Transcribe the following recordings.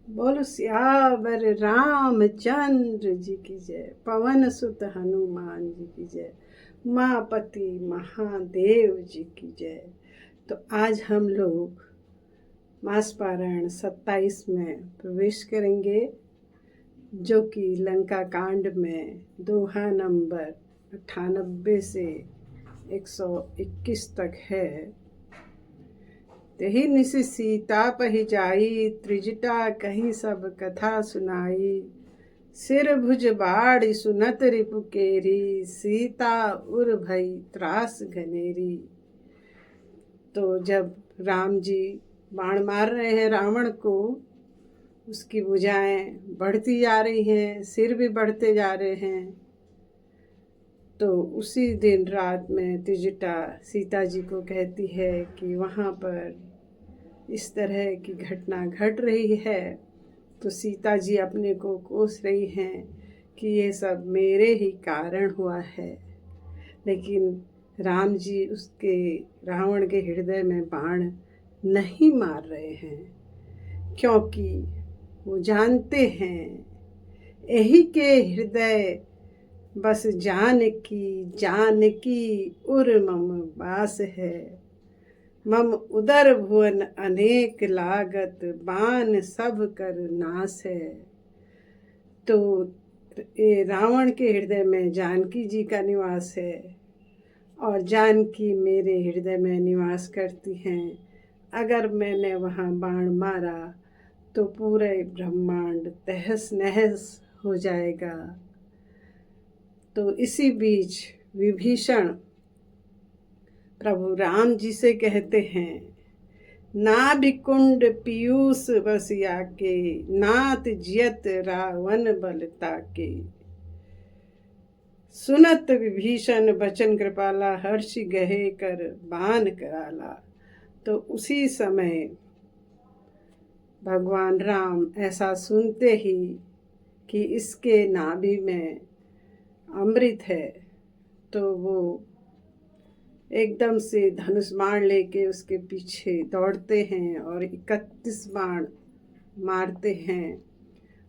बोलो सियावर रामचंद्र जी की जय। पवन सुत हनुमान जी की जय। उमापति महादेव जी की जय। तो आज हम लोग मास पारायण 27 में प्रवेश करेंगे, जो कि लंका कांड में दोहा नंबर 98 से 121 तक है। तेहि निस सीता पहि जाई, त्रिजटा कहीं सब कथा सुनाई। सिर भुज बाढ़ सुनत रिपु केरी, सीता उर भई त्रास घनेरी। तो जब राम जी बाण मार रहे हैं रावण को, उसकी भुजाएं बढ़ती जा रही हैं, सिर भी बढ़ते जा रहे हैं। तो उसी दिन रात में त्रिजटा सीता जी को कहती है कि वहाँ पर इस तरह की घटना घट रही है। तो सीता जी अपने को कोस रही हैं कि ये सब मेरे ही कारण हुआ है। लेकिन राम जी उसके रावण के हृदय में बाण नहीं मार रहे हैं, क्योंकि वो जानते हैं यही के हृदय बस जानकी उर मम बास है। मम उदर भुवन अनेक लागत, बान सब कर नाश है। तो ये रावण के हृदय में जानकी जी का निवास है, और जानकी मेरे हृदय में निवास करती हैं। अगर मैंने वहाँ बाण मारा तो पूरे ब्रह्मांड तहस नहस हो जाएगा। तो इसी बीच विभीषण प्रभु राम जी से कहते हैं, नाभिकुंड पीयूष बसिया के, नाथ जियत रावण बलता के। सुनत विभीषण बचन कृपाला, हर्ष गहे कर बान कराला। तो उसी समय भगवान राम ऐसा सुनते ही कि इसके नाभि में अमृत है, तो वो एकदम से धनुष बाण लेके उसके पीछे दौड़ते हैं और 31 बाण मारते हैं।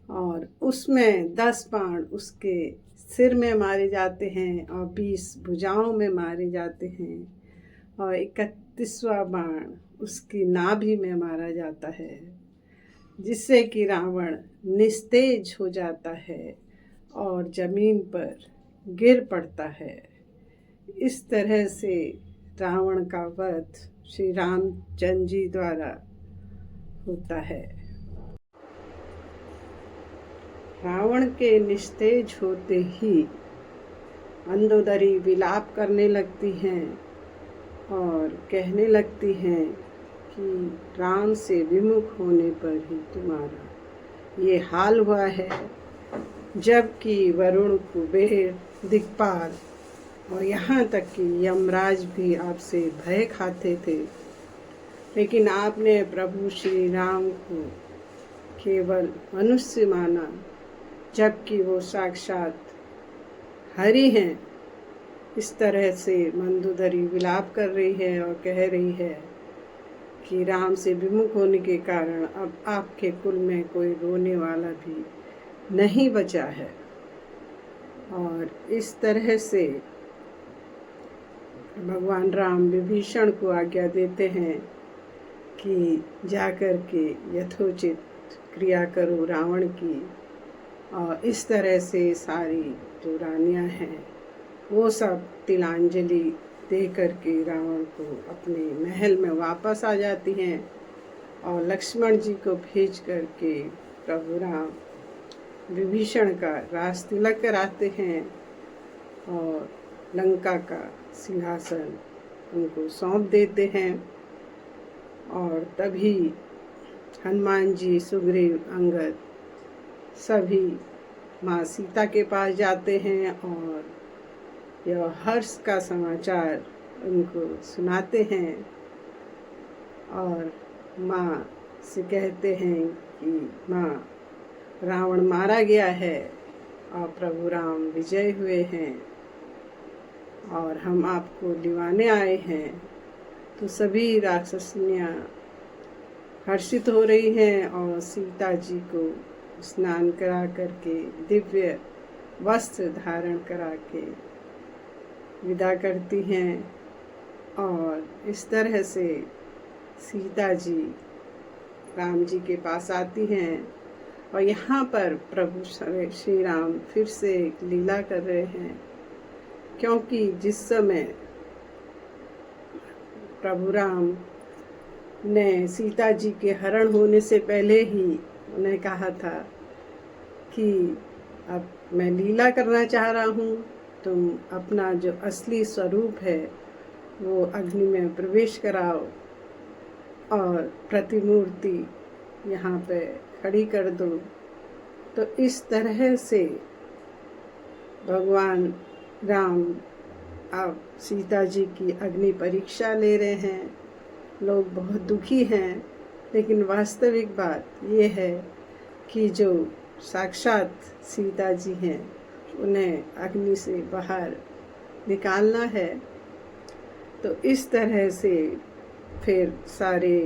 और उसमें 10 बाण उसके सिर में मारे जाते हैं और 20 भुजाओं में मारे जाते हैं, और 31वां बाण उसकी नाभि में मारा जाता है, जिससे कि रावण निस्तेज हो जाता है और जमीन पर गिर पड़ता है। इस तरह से रावण का वध श्री रामचंद्र जी द्वारा होता है। रावण के निस्तेज होते ही मंदोदरी विलाप करने लगती हैं और कहने लगती हैं कि राम से विमुख होने पर ही तुम्हारा ये हाल हुआ है। जबकि वरुण, कुबेर, दिक्पाल और यहाँ तक कि यमराज भी आपसे भय खाते थे, लेकिन आपने प्रभु श्री राम को केवल मनुष्य माना, जबकि वो साक्षात हरि हैं। इस तरह से मंदोदरी विलाप कर रही है और कह रही है कि राम से विमुख होने के कारण अब आपके कुल में कोई रोने वाला भी नहीं बचा है। और इस तरह से भगवान राम विभीषण को आज्ञा देते हैं कि जाकर के यथोचित क्रिया करो रावण की। और इस तरह से सारी जो रानियां हैं वो सब तिलांजलि दे करके रावण को अपने महल में वापस आ जाती हैं, और लक्ष्मण जी को भेज करके प्रभु राम विभीषण का राज तिलक कराते हैं और लंका का सिंहासन उनको सौंप देते हैं। और तभी हनुमान जी, सुग्रीव, अंगद सभी माँ सीता के पास जाते हैं और यह हर्ष का समाचार उनको सुनाते हैं, और माँ से कहते हैं कि माँ, रावण मारा गया है और प्रभु राम विजय हुए हैं और हम आपको दिवाने आए हैं। तो सभी राक्षसनियाँ हर्षित हो रही हैं और सीता जी को स्नान करा करके दिव्य वस्त्र धारण करा के विदा करती हैं। और इस तरह से सीता जी राम जी के पास आती हैं और यहाँ पर प्रभु श्री राम फिर से एक लीला कर रहे हैं, क्योंकि जिस समय प्रभु राम ने सीता जी के हरण होने से पहले ही उन्हें कहा था कि अब मैं लीला करना चाह रहा हूँ, तुम अपना जो असली स्वरूप है वो अग्नि में प्रवेश कराओ और प्रतिमूर्ति यहाँ पे खड़ी कर दो। तो इस तरह से भगवान राम अब सीता जी की अग्नि परीक्षा ले रहे हैं। लोग बहुत दुखी हैं, लेकिन वास्तविक बात ये है कि जो साक्षात सीता जी हैं उन्हें अग्नि से बाहर निकालना है। तो इस तरह से फिर सारे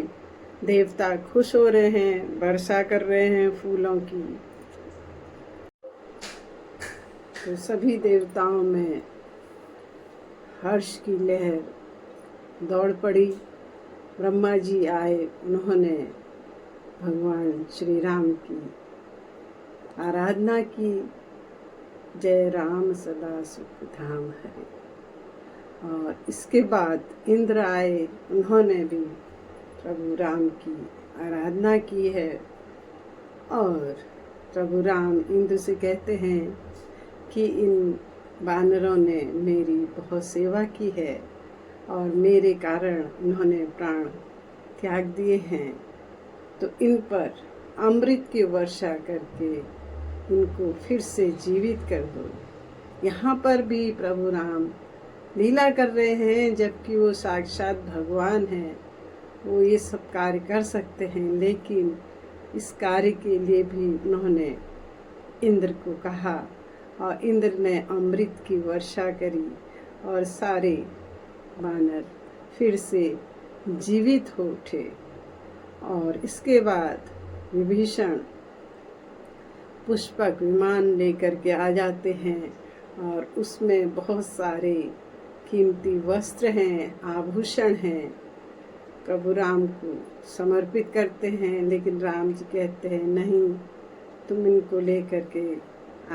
देवता खुश हो रहे हैं, वर्षा कर रहे हैं फूलों की। तो सभी देवताओं में हर्ष की लहर दौड़ पड़ी। ब्रह्मा जी आए, उन्होंने भगवान श्री राम की आराधना की। जय राम सदा सुख धाम हरे। और इसके बाद इंद्र आए, उन्होंने भी प्रभु राम की आराधना की है। और प्रभु राम इंद्र से कहते हैं कि इन वानरों ने मेरी बहुत सेवा की है और मेरे कारण उन्होंने प्राण त्याग दिए हैं, तो इन पर अमृत की वर्षा करके इनको फिर से जीवित कर दो। यहाँ पर भी प्रभु राम लीला कर रहे हैं, जबकि वो साक्षात भगवान हैं, वो ये सब कार्य कर सकते हैं, लेकिन इस कार्य के लिए भी उन्होंने इंद्र को कहा और इंद्र ने अमृत की वर्षा करी और सारे वानर फिर से जीवित हो उठे। और इसके बाद विभीषण पुष्पक विमान लेकर के आ जाते हैं और उसमें बहुत सारे कीमती वस्त्र हैं, आभूषण हैं, प्रभु राम को समर्पित करते हैं। लेकिन राम जी कहते हैं नहीं, तुम इनको लेकर के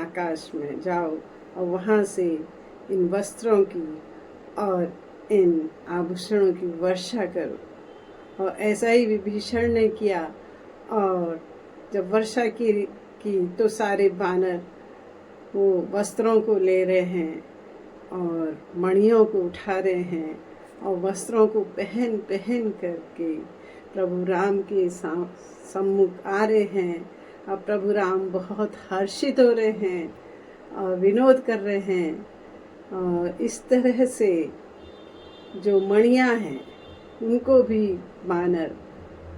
आकाश में जाओ और वहाँ से इन वस्त्रों की और इन आभूषणों की वर्षा करो। और ऐसा ही विभीषण ने किया। और जब वर्षा की तो सारे वानर वो वस्त्रों को ले रहे हैं और मणियों को उठा रहे हैं और वस्त्रों को पहन पहन करके प्रभु राम के सम्मुख आ रहे हैं। और प्रभु राम बहुत हर्षित हो रहे हैं और विनोद कर रहे हैं। और इस तरह से जो मणियाँ हैं उनको भी वानर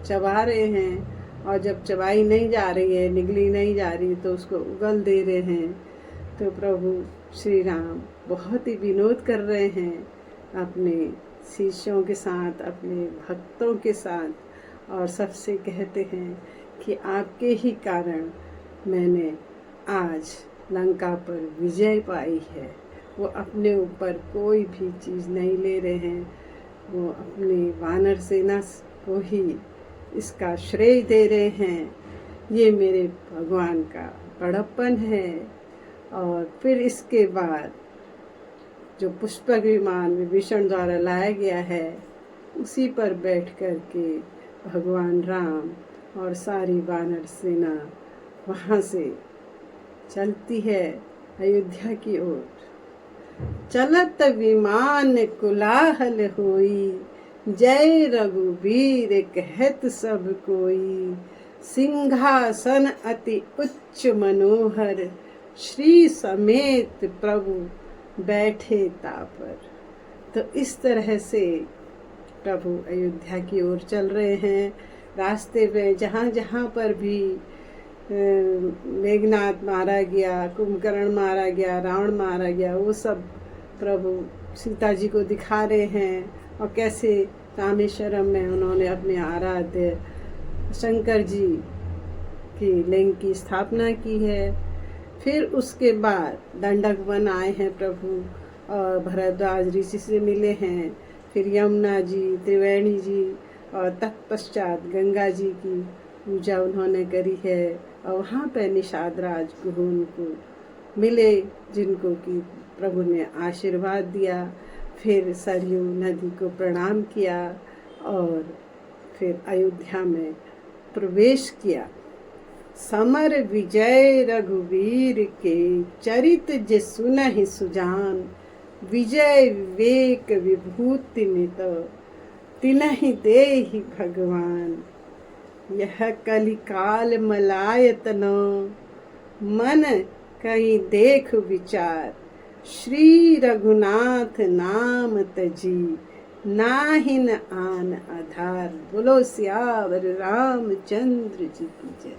चबा रहे हैं, और जब चबाई नहीं जा रही है, निगली नहीं जा रही, तो उसको उगल दे रहे हैं। तो प्रभु श्री राम बहुत ही विनोद कर रहे हैं अपने शिष्यों के साथ, अपने भक्तों के साथ, और सबसे कहते हैं कि आपके ही कारण मैंने आज लंका पर विजय पाई है। वो अपने ऊपर कोई भी चीज़ नहीं ले रहे हैं, वो अपने वानर सेना को ही इसका श्रेय दे रहे हैं। ये मेरे भगवान का बड़प्पन है। और फिर इसके बाद जो पुष्पक विमान विभीषण द्वारा लाया गया है, उसी पर बैठ कर के भगवान राम और सारी वानर सेना वहाँ से चलती है अयोध्या की ओर। चलत विमान कुलाहल होई, जय रघुवीर कहत सब कोई। सिंहासन अति उच्च मनोहर, श्री समेत प्रभु बैठे तापर। तो इस तरह से प्रभु अयोध्या की ओर चल रहे हैं। रास्ते में जहाँ जहाँ पर भी मेघनाद मारा गया, कुंभकर्ण मारा गया, रावण मारा गया, वो सब प्रभु सीता जी को दिखा रहे हैं। और कैसे रामेश्वरम में उन्होंने अपने आराध्य शंकर जी की लिंग की स्थापना की है। फिर उसके बाद दंडक वन आए हैं प्रभु और भरद्वाज ऋषि से मिले हैं। फिर यमुना जी, त्रिवेणी जी और तत्पश्चात गंगा जी की पूजा उन्होंने करी है। और वहाँ पे निषाद राज गुरु उनको मिले, जिनको कि प्रभु ने आशीर्वाद दिया। फिर सरयू नदी को प्रणाम किया और फिर अयोध्या में प्रवेश किया। समर विजय रघुवीर के, चरित जे सुनहि सुजान। विजय विवेक विभूति नित, तिनहि देहि भगवान। यह कलिकाल मलायतन, मन कहीं देख विचार। श्री रघुनाथ नाम तजी, नाहिन आन आधार। बोलो सियावर रामचंद्र जी की जय।